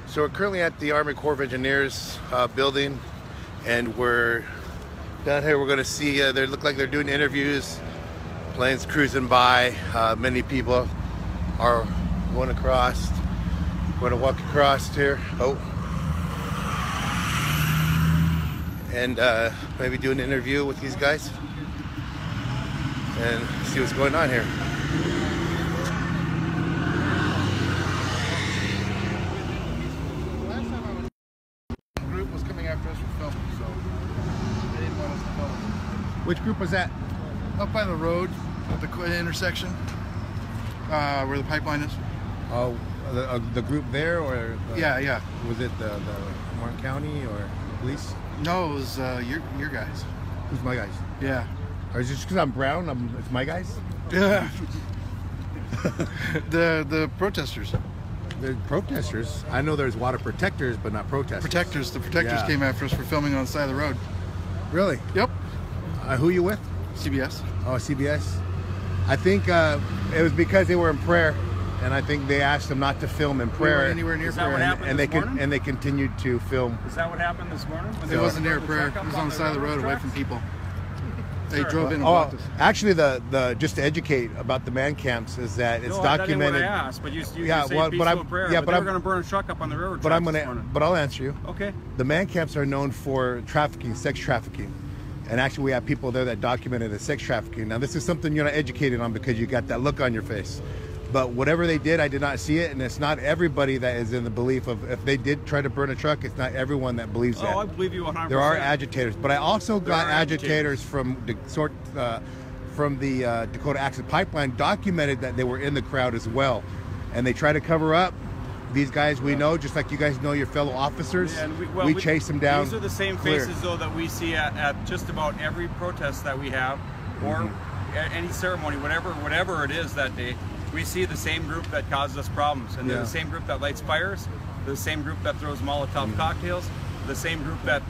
So we're currently at the Army Corps of Engineers building, and we're down here. We're going to see, they look like they're doing interviews, planes cruising by. Many people are going across. We're going to walk across here. Oh. And maybe do an interview with these guys and see what's going on here. Which group was that? Up by the road at the intersection where the pipeline is. Oh, the group there, or yeah. Was it the Warren County or police? No, it was your guys. Who's my guys? Yeah. Or is it just because I'm brown? It's my guys. Yeah. the protesters. The protesters. I know there's water protectors, but not protesters. Protectors. The protectors came after us for filming on the side of the road. Really? Yep. Who you with? CBS. Oh, CBS. I think it was because they were in prayer, and I think they asked them not to film in prayer. We weren't anywhere near prayer, and they continued to film. Is that what happened this morning? It wasn't near prayer. It was on the side of the road, away from people. They drove in and blocked us. Actually, the just to educate about the man camps is that it's documented. What I asked, but you say well, peaceful prayer. Yeah, but they were going to burn a truck up on the railroad. But I'll answer you. Okay. The man camps are known for trafficking, sex trafficking. And actually, we have people there that documented the sex trafficking. Now, this is something you're not educated on because you got that look on your face. But whatever they did, I did not see it. And it's not everybody that is in the belief of, if they did try to burn a truck, it's not everyone that believes that. Oh, I believe you 100%. There are agitators. But I also got agitators from the Dakota Access Pipeline documented that they were in the crowd as well. And they try to cover up. These guys we know, just like you guys know your fellow officers. Yeah, and we chase them down. These are the same faces, though, that we see at just about every protest that we have, or any ceremony, whatever it is that day. We see the same group that causes us problems, and they're the same group that lights fires, the same group that throws Molotov cocktails, the same group that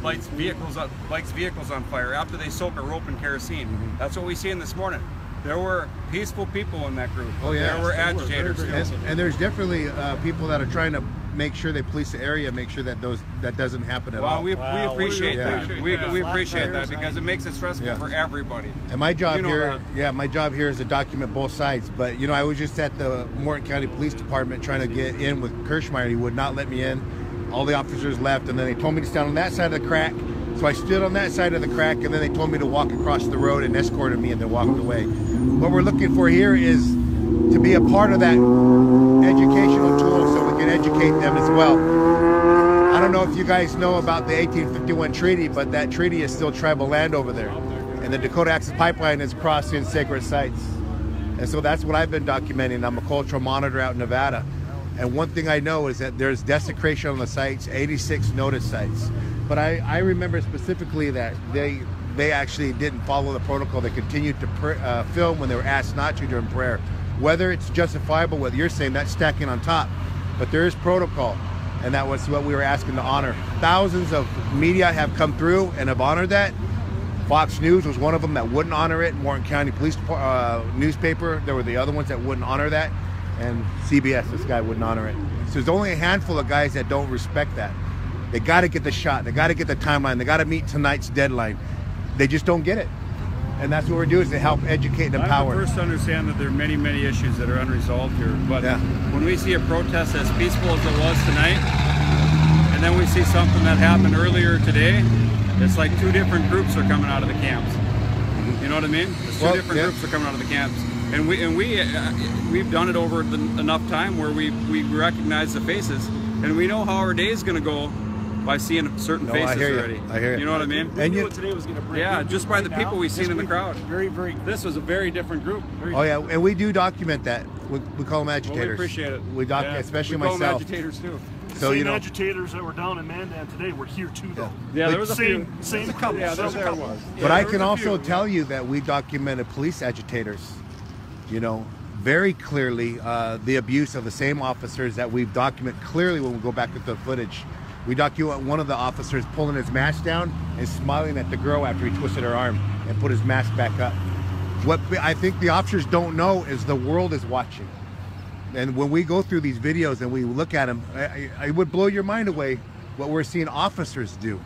lights vehicles on fire after they soak a rope in kerosene. That's what we see in this morning. There were peaceful people in that group. Oh yeah, there were agitators. And there's definitely people that are trying to make sure they police the area, make sure that that doesn't happen at all. We appreciate that. We appreciate that because it makes it stressful for everybody. And my job my job here is to document both sides. But I was just at the Morton County Police Department trying to get in with Kirschmeyer. He would not let me in. All the officers left, and then they told me to stand on that side of the crack. So I stood on that side of the crack, and then they told me to walk across the road and escorted me, and then walked away. What we're looking for here is to be a part of that educational tool so we can educate them as well. I don't know if you guys know about the 1851 treaty, but that treaty is still tribal land over there. And the Dakota Access Pipeline is crossing sacred sites. And so that's what I've been documenting. I'm a cultural monitor out in Nevada. And one thing I know is that there's desecration on the sites, 86 notice sites. But I remember specifically that they actually didn't follow the protocol. They continued to film when they were asked not to during prayer. Whether it's justifiable, whether you're saying that's stacking on top, but there is protocol, and that was what we were asking to honor. Thousands of media have come through and have honored that. Fox News was one of them that wouldn't honor it. Morton County Police newspaper, there were the other ones that wouldn't honor that. And CBS, this guy wouldn't honor it. So there's only a handful of guys that don't respect that. They got to get the shot. They got to get the timeline. They got to meet tonight's deadline. They just don't get it. And that's what we're doing, is to help educate and empower. I'm the first to understand that there are many, many issues that are unresolved here. But when we see a protest as peaceful as it was tonight, and then we see something that happened earlier today, it's like two different groups are coming out of the camps. You know what I mean? It's two different groups are coming out of the camps. And we've done it over enough time where we recognize the faces, and we know how our day is going to go by seeing certain faces already. I hear you. You know what I mean? And you know what today was going to bring. Yeah, just by the people we've seen in the crowd. This was a very different group. Oh yeah, and we do document that. We call them agitators. Well, we appreciate it. We document, especially we call myself. them agitators too. So same agitators that were down in Mandan today were here too, though. Yeah, there was a few. Same couple. Yeah, there was. But I can also tell you that we documented police agitators. Very clearly, the abuse of the same officers that we've documented clearly when we go back to the footage. We document one of the officers pulling his mask down and smiling at the girl after he twisted her arm and put his mask back up. What I think the officers don't know is the world is watching. And when we go through these videos and we look at them, it would blow your mind away what we're seeing officers do.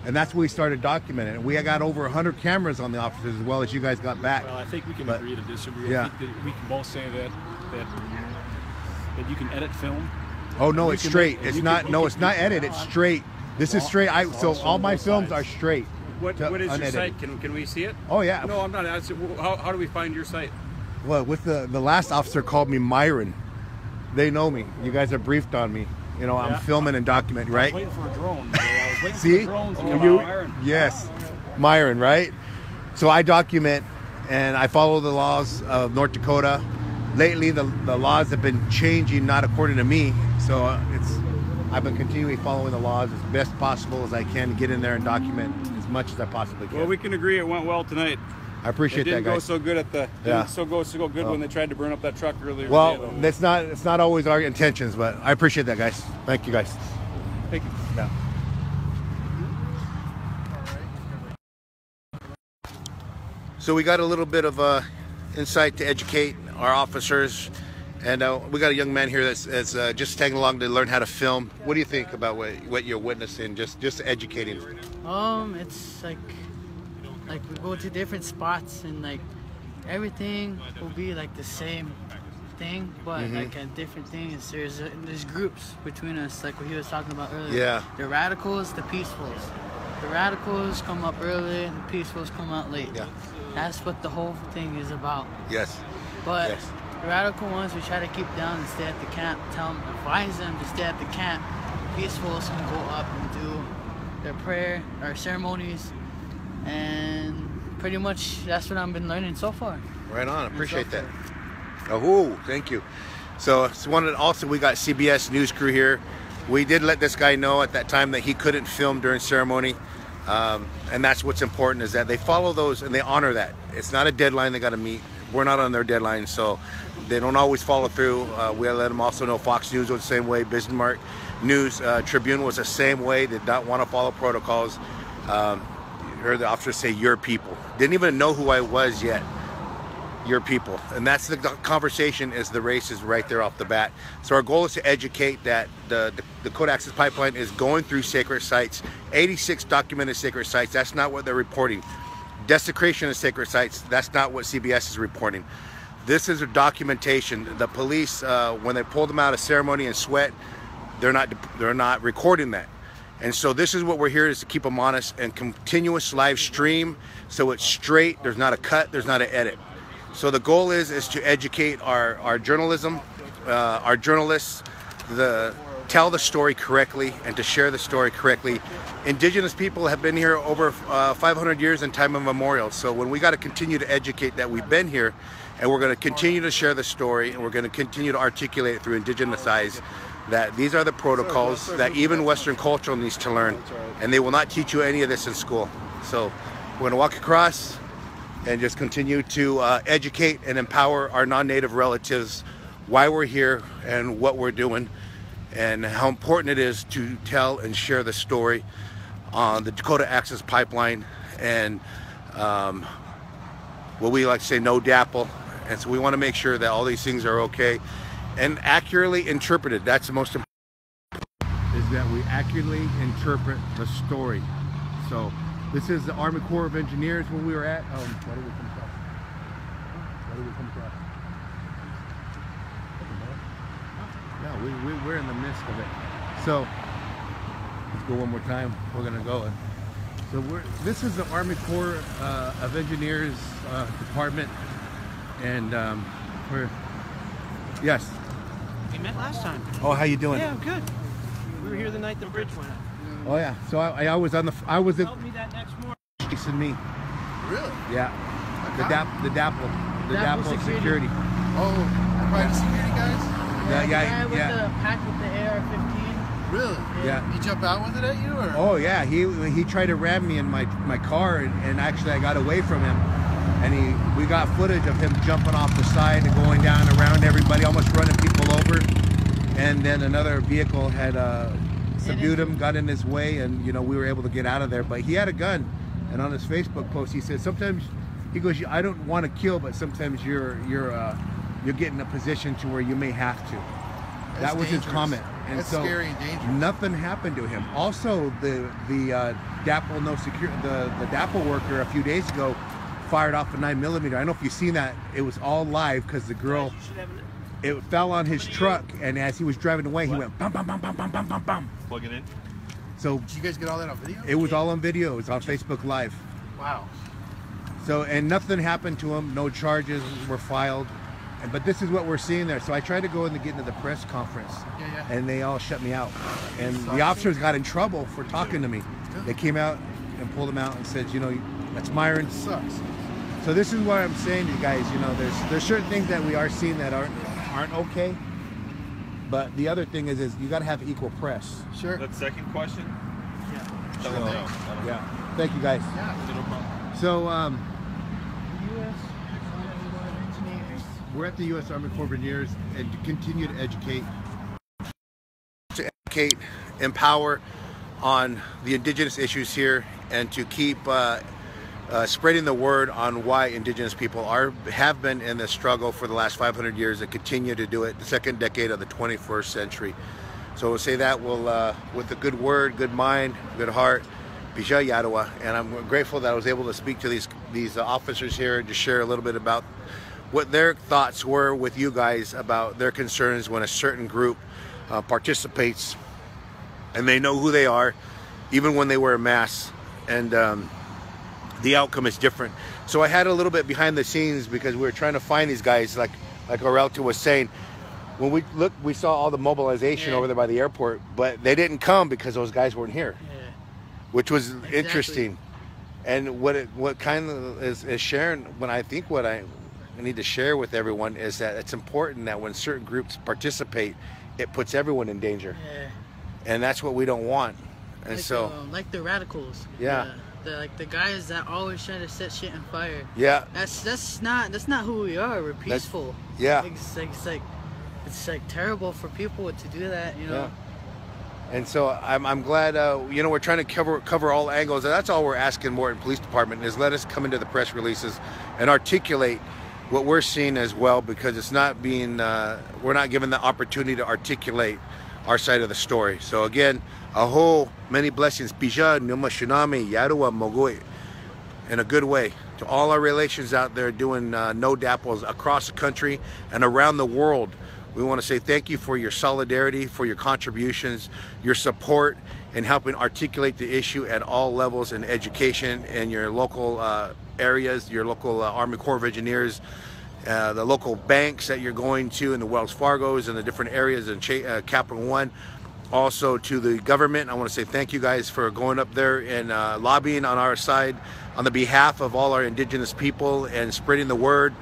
And that's what we started documenting. And we got over 100 cameras on the officers as well as you guys got back. Well, I think we can agree to disagree. Yeah. I think that we can both say that you can edit film. Oh no, it's straight. It's not. No, it's not edit. It's straight. This is straight. So all my films are straight. What is your site? Can we see it? Oh yeah. No, I'm not asking. How do we find your site? Well, with the last officer called me Myron. They know me. You guys have briefed on me. You know, I'm filming and documenting, right? I was waiting for a drone. I was waiting See? for the drones to come out. Myron. Yes, Myron, right? So I document and I follow the laws of North Dakota. Lately, the laws have been changing, not according to me. So I've been continually following the laws as best possible as I can to get in there and document as much as I possibly can. Well, we can agree it went well tonight. I appreciate that, guys. It didn't go so good at the. Didn't go so good when they tried to burn up that truck earlier. Well, today, it's not always our intentions, but I appreciate that, guys. Thank you, guys. Thank you. Yeah. So we got a little bit of insight to educate our officers, and we got a young man here that's just tagging along to learn how to film. What do you think about what you're witnessing? Just educating. It's like we go to different spots and like everything will be like the same thing, but like a different thing is there's groups between us, like what he was talking about earlier. Yeah. The radicals, the peacefuls. The radicals come up early, and the peacefuls come out late. Yeah. That's what the whole thing is about. Yes. But yes. The radical ones we try to keep down and stay at the camp. Advise them to stay at the camp. Peacefuls can go up and do their prayer or ceremonies. And pretty much that's what I've been learning so far. Right on. Appreciate that. Oh, thank you. So also we got CBS news crew here. We did let this guy know at that time that he couldn't film during ceremony. And that's what's important, is that they follow those and they honor that. It's not a deadline they got to meet. We're not on their deadline, so they don't always follow through. We let them also know Fox News was the same way. Bismarck News Tribune was the same way. Did not want to follow protocols. Heard the officer say "your people." Didn't even know who I was yet. Your people, and that's the conversation. Is the race is right there off the bat. So our goal is to educate that the Dakota Access Pipeline is going through sacred sites. 86 documented sacred sites. That's not what they're reporting. Desecration of sacred sites. That's not what CBS is reporting. This is a documentation. The police, when they pull them out of ceremony and sweat, they're not recording that. And so this is what we're here, is to keep them honest and continuous live stream, so it's straight. There's not a cut. There's not an edit. So the goal is to educate our journalism, our journalists, tell the story correctly and to share the story correctly. Indigenous people have been here over 500 years in time immemorial. So when we got to continue to educate that we've been here, and we're going to continue to share the story, and we're going to continue to articulate it through indigenous eyes, that these are the protocols that even Western culture needs to learn, and they will not teach you any of this in school. So we're going to walk across and just continue to educate and empower our non-native relatives why we're here and what we're doing, and how important it is to tell and share the story on the Dakota Access Pipeline, and what we like to say, no DAPL. And so we want to make sure that all these things are okay and accurately interpreted. That's the most important, is that we accurately interpret the story. So this is the Army Corps of Engineers when we were at, what did we come across? What did we come across? Yeah, we're in the midst of it. So let's go one more time. We're gonna go. So this is the Army Corps of Engineers department, and yes. We met last time. Oh, how you doing? Yeah, I'm good. We were here the night the bridge went up. Oh yeah. So I was at Help me that next morning. chasing me. Really? Yeah. The DAPL security. Oh, private security guys? The guy with the pack with the AR-15. Really? Yeah. He jump out with it at you, or? Oh yeah. He tried to ram me in my car, and actually I got away from him. And we got footage of him jumping off the side and going down around everybody, almost running people over. And then another vehicle had subdued him, got in his way, and we were able to get out of there. But he had a gun, and on his Facebook post he said, sometimes, he goes, I don't want to kill, but sometimes you're you'll get in a position to where you may have to. That That's was dangerous. his comment. And That's so scary and dangerous. nothing happened to him. Also, the DAPL the DAPL worker a few days ago fired off a 9mm. I don't know if you've seen that. It was all live because the girl, it fell on his truck, and as he was driving away, he went bum bum bum bum bum bum bum bum. Plug it in. So Did you guys get all that on video? it was all on video. It was on Facebook Live. Wow. So, and nothing happened to him. No charges were filed. But this is what we're seeing there. So I tried to go in to get into the press conference, and they all shut me out. And the officers got in trouble for talking to me. They came out and pulled him out and said, you know, that's Myron. Sucks. So this is what I'm saying to you guys. You know, there's certain things that we are seeing that aren't okay. But the other thing is you got to have equal press. Sure. That second question. Yeah. Sure. Yeah. Thank you guys. Yeah. No problem. So U.S. engineers. we're at the U.S. Army Corps of Engineers and to continue to educate, empower on the indigenous issues here, and to keep spreading the word on why indigenous people have been in the struggle for the last 500 years and continue to do it the second decade of the 21st century. So we'll say that with a good word, good mind, good heart, Bija Yadawa, and I'm grateful that I was able to speak to these officers here and just share a little bit about what their thoughts were with you guys about their concerns when a certain group participates, and they know who they are, even when they wear a mask, and the outcome is different. So I had a little bit behind the scenes because we were trying to find these guys, like Orelta was saying. When we looked, we saw all the mobilization over there by the airport, but they didn't come because those guys weren't here, which was interesting. And what kind of is sharing, when I think what I need to share with everyone is that it's important that when certain groups participate, it puts everyone in danger. And that's what we don't want. And like, so like the radicals. The guys that always try to set shit on fire. That's not who we are. We're peaceful. It's like terrible for people to do that, you know. And so I'm glad, you know, we're trying to cover all angles. And that's all we're asking Morton Police Department is let us come into the press releases and articulate what we're seeing as well, because it's not being, we're not given the opportunity to articulate our side of the story. So again, aho, many blessings, Bija, Numa Shinami, Yadawa, Mogoi, in a good way. To all our relations out there doing no DAPLs across the country and around the world, we want to say thank you for your solidarity, for your contributions, your support in helping articulate the issue at all levels in education in your local areas, your local Army Corps of Engineers, the local banks that you're going to, and the Wells Fargos and the different areas in Capital One. Also to the government, I want to say thank you guys for going up there and lobbying on our side on the behalf of all our indigenous people and spreading the word.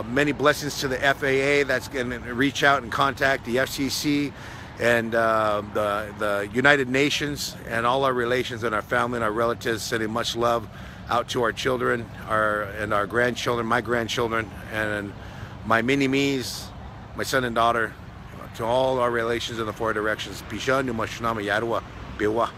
Many blessings to the FAA that's going to reach out and contact the FCC and the United Nations and all our relations and our family and our relatives, sending much love out to our children and our grandchildren, my grandchildren, and my mini-me's, my son and daughter, to all our relations in the four directions. Pisha, Numa, Shinama, Yadawa, Biwa.